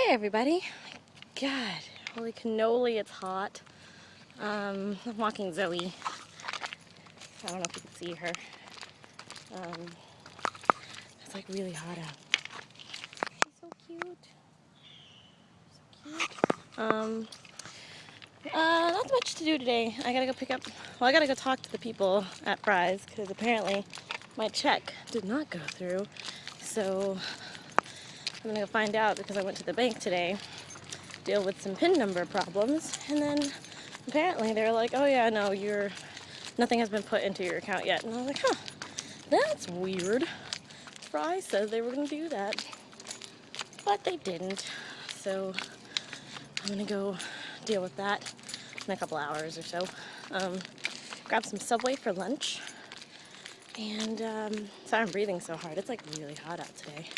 Hey everybody. God, holy cannoli, it's hot. I'm walking Zoe. I don't know if you can see her. It's like really hot out. She's so cute. So cute. Not much to do today. I gotta go I gotta go talk to the people at Fry's because apparently my check did not go through. So I'm gonna go find out because I went to the bank today, deal with some PIN number problems, and then apparently they're like, oh yeah, no, nothing has been put into your account yet. And I was like, huh, that's weird. Fry said they were gonna do that, but they didn't. So I'm gonna go deal with that in a couple hours or so. Grab some Subway for lunch. And sorry I'm breathing so hard. It's like really hot out today.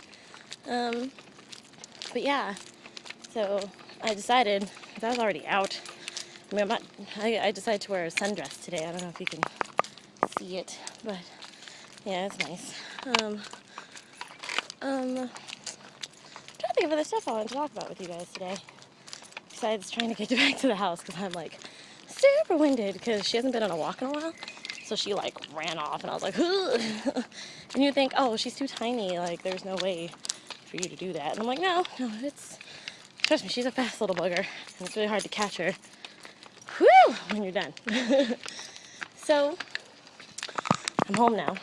But yeah, so I decided, because I was already out, I decided to wear a sundress today. I don't know if you can see it, but yeah, it's nice. Trying to think of other stuff I wanted to talk about with you guys today. Besides trying to get back to the house, because I'm like super winded, because she hasn't been on a walk in a while. So she like ran off, and I was like, ugh. And you think, oh, she's too tiny, like there's no way for you to do that. And I'm like, no, trust me, she's a fast little bugger, and it's really hard to catch her. Whew, when you're done. So, I'm home now.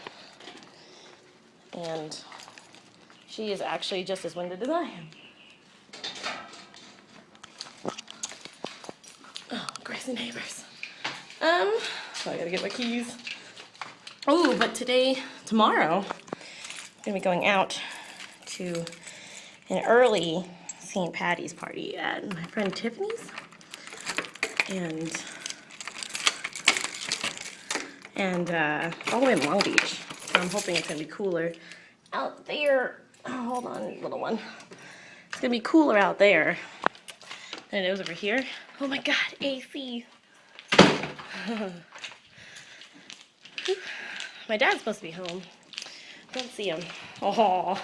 And she is actually just as winded as I am. Oh, crazy neighbors. So I gotta get my keys. Oh, but tomorrow, I'm gonna be going out to an early St. Patty's party at my friend Tiffany's. And all the way in Long Beach. So I'm hoping it's gonna be cooler out there. Oh, hold on, little one. It's gonna be cooler out there than it is over here. Oh my God, AC. My dad's supposed to be home. Don't see him. Oh,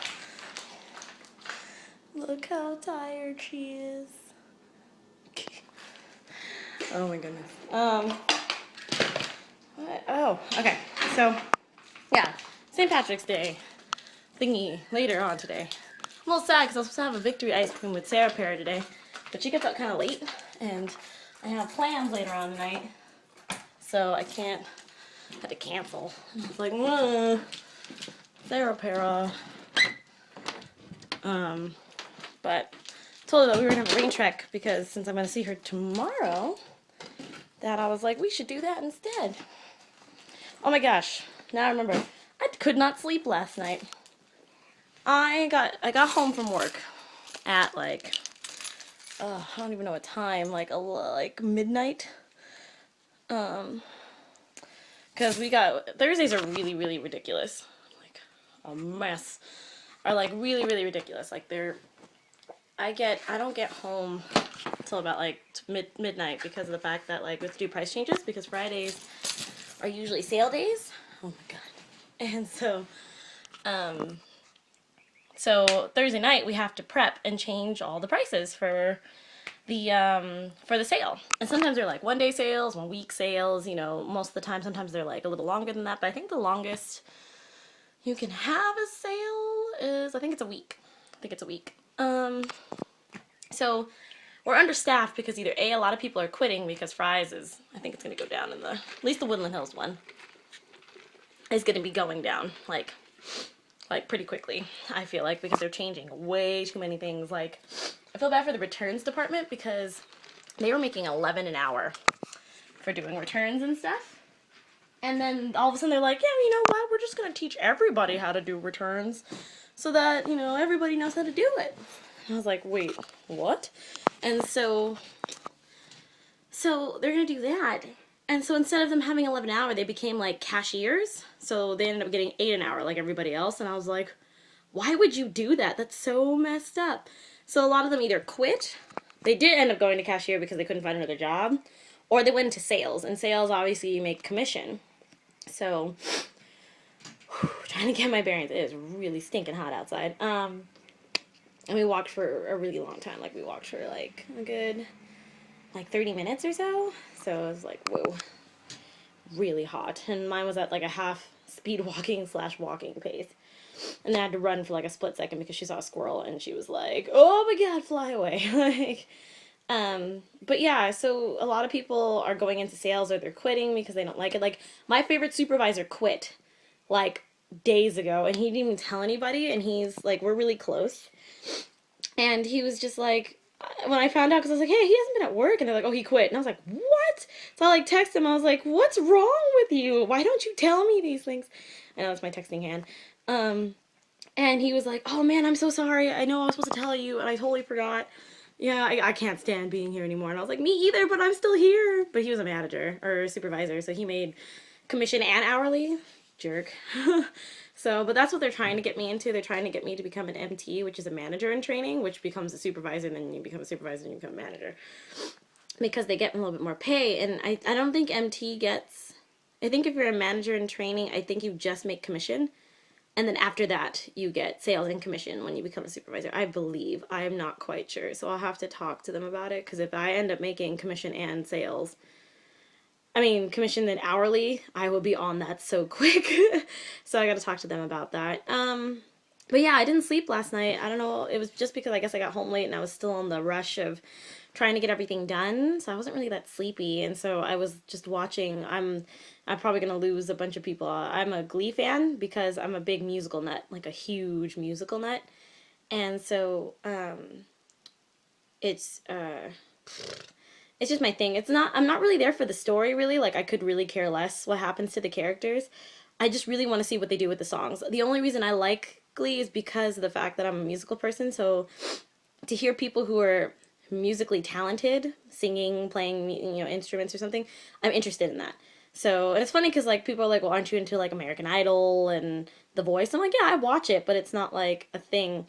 look how tired she is. Oh my goodness. What? Oh, okay. So, yeah, St. Patrick's Day thingy later on today. I'm a little sad because I was supposed to have a victory ice cream with Sarah Para today, but she gets out kind of late, and I have plans later on tonight, so I had to cancel. It's like, Sarah Para. But told her that we were gonna have a rain trek because since I'm gonna see her tomorrow, that I was like, we should do that instead. Oh my gosh, now I remember. I could not sleep last night. I got home from work at like, I don't even know what time, like midnight. Because Thursdays are really, really ridiculous. Like a mess. Are like really, really ridiculous. Like I don't get home until about like midnight because of the fact that like we have to do price changes because Fridays are usually sale days. Oh my God. And so Thursday night we have to prep and change all the prices for the sale. And sometimes they're like 1 day sales, 1 week sales, you know, most of the time. Sometimes they're like a little longer than that, but I think the longest you can have a sale is, I think it's a week. So we're understaffed because either A, a lot of people are quitting because Fry's I think it's going to go down at least the Woodland Hills one is going to be going down like pretty quickly, I feel like, because they're changing way too many things. Like, I feel bad for the returns department because they were making $11 an hour for doing returns and stuff. And then all of a sudden they're like, yeah, you know what, we're just going to teach everybody how to do returns so that, you know, everybody knows how to do it. And I was like, wait, what? And so they're going to do that. And so instead of them having 11 an hour, they became like cashiers. So they ended up getting 8 an hour like everybody else. And I was like, why would you do that? That's so messed up. So a lot of them either quit. They did end up going to cashier because they couldn't find another job. Or they went into sales. And sales, obviously, you make commission. So, trying to get my bearings. It is really stinking hot outside. And we walked for a really long time. Like, we walked for, like, a good, like, 30 minutes or so. So it was like, whoa, really hot. And mine was at, like, a half speed walking / walking pace. And I had to run for, like, a split second because she saw a squirrel and she was like, oh my god, fly away. Like, but yeah, so a lot of people are going into sales or they're quitting because they don't like it. Like, my favorite supervisor quit, like, days ago, and he didn't even tell anybody, and he's, like, we're really close. And he was just like, when I found out, because I was like, hey, he hasn't been at work, and they're like, oh, he quit. And I was like, what? So I, like, texted him. I was like, what's wrong with you? Why don't you tell me these things? I know that's my texting hand. And he was like, oh, man, I'm so sorry. I know I was supposed to tell you, and I totally forgot. Yeah, I can't stand being here anymore. And I was like, me either, but I'm still here. But he was a manager, or a supervisor, so he made commission and hourly. Jerk. So, but that's what they're trying to get me into. They're trying to get me to become an MT, which is a manager in training, which becomes a supervisor, and then you become a supervisor and you become a manager. Because they get a little bit more pay, and I don't think MT gets... I think if you're a manager in training, I think you just make commission. And then after that, you get sales and commission when you become a supervisor. I believe. I am not quite sure. So I'll have to talk to them about it. Because if I end up making commission and sales... commission and hourly, I will be on that so quick. So I got to talk to them about that. But yeah, I didn't sleep last night. I don't know. It was just because I guess I got home late and I was still in the rush of trying to get everything done. So I wasn't really that sleepy. And so I was just watching. I'm probably going to lose a bunch of people. I'm a Glee fan because I'm a big musical nut, like a huge musical nut. And so it's just my thing. I'm not really there for the story, really. Like, I could really care less what happens to the characters. I just really want to see what they do with the songs. The only reason I like Glee is because of the fact that I'm a musical person. So to hear people who are musically talented, singing, playing, instruments or something, I'm interested in that. So, and it's funny because, like, people are like, well, aren't you into, like, American Idol and The Voice? I'm like, yeah, I watch it, but it's not, like, a thing.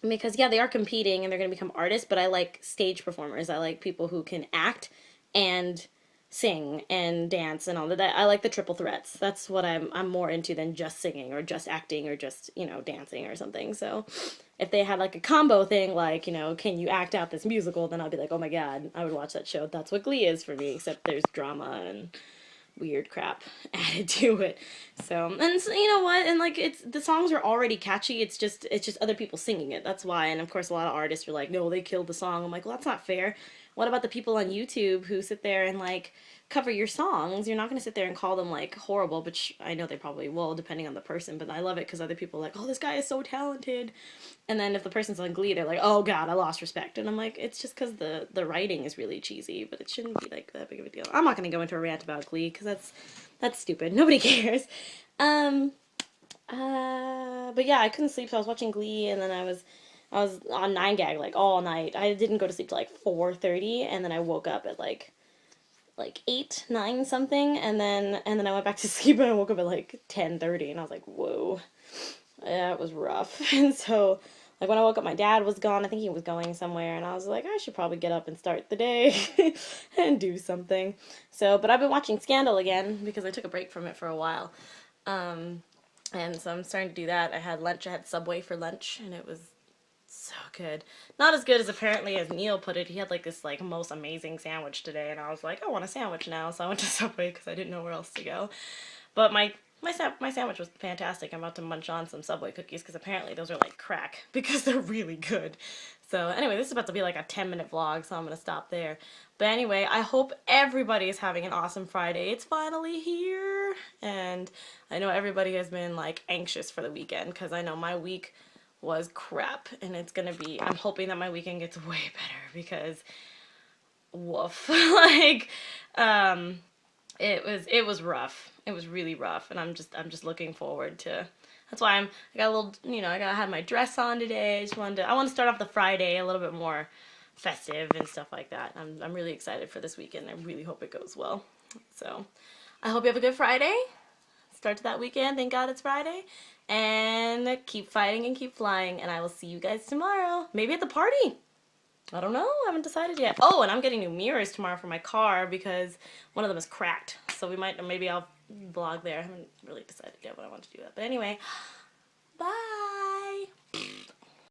Because, yeah, they are competing and they're going to become artists, but I like stage performers. I like people who can act and sing and dance and all of that. I like the triple threats. That's what I'm more into than just singing or just acting or just, dancing or something. So if they had, like, a combo thing, like, can you act out this musical, then I'd be like, oh my god, I would watch that show. That's what Glee is for me, except there's drama and weird crap added to it. So, and so, you know what? And like, the songs are already catchy. It's just other people singing it. That's why. And of course, a lot of artists are like, no, they killed the song. I'm like, well, that's not fair. What about the people on YouTube who sit there and like cover your songs? You're not going to sit there and call them like horrible, which I know they probably will, depending on the person. But I love it because other people are like, oh, this guy is so talented. And then if the person's on Glee, they're like, oh god, I lost respect. And I'm like, it's just because the writing is really cheesy, but it shouldn't be like that big of a deal. I'm not going to go into a rant about Glee because that's stupid. Nobody cares. But yeah, I couldn't sleep, so I was watching Glee, and then I was on 9gag like all night. I didn't go to sleep till like 4:30, and then I woke up at like 8, 9 something, and then I went back to sleep, and I woke up at like 10:30, and I was like, whoa, yeah, it was rough. And so, like, when I woke up, my dad was gone. I think he was going somewhere, and I was like, I should probably get up and start the day and do something. So, but I've been watching Scandal again because I took a break from it for a while. And so I'm starting to do that. I had lunch. I had Subway for lunch, and it was so good. Not as good as apparently as Neil put it. He had like this like most amazing sandwich today, and I was like, I want a sandwich now. So I went to Subway because I didn't know where else to go. But my sandwich was fantastic. I'm about to munch on some Subway cookies because apparently those are like crack because they're really good. So anyway, this is about to be like a 10-minute vlog, so I'm going to stop there. But anyway, I hope everybody is having an awesome Friday. It's finally here. And I know everybody has been like anxious for the weekend because I know my week was crap. And it's going to be, I'm hoping that my weekend gets way better because, woof. Like, it was rough. It was really rough, and I'm just looking forward to. That's why I got a little, I had my dress on today. I want to start off the Friday a little bit more festive and stuff like that. I'm really excited for this weekend. I really hope it goes well. So, I hope you have a good Friday. Start to that weekend. Thank God it's Friday, and keep fighting and keep flying. And I will see you guys tomorrow. Maybe at the party. I don't know. I haven't decided yet. Oh, and I'm getting new mirrors tomorrow for my car because one of them is cracked. So maybe I'll vlog there. I haven't really decided yet what I want to do that. But anyway, bye.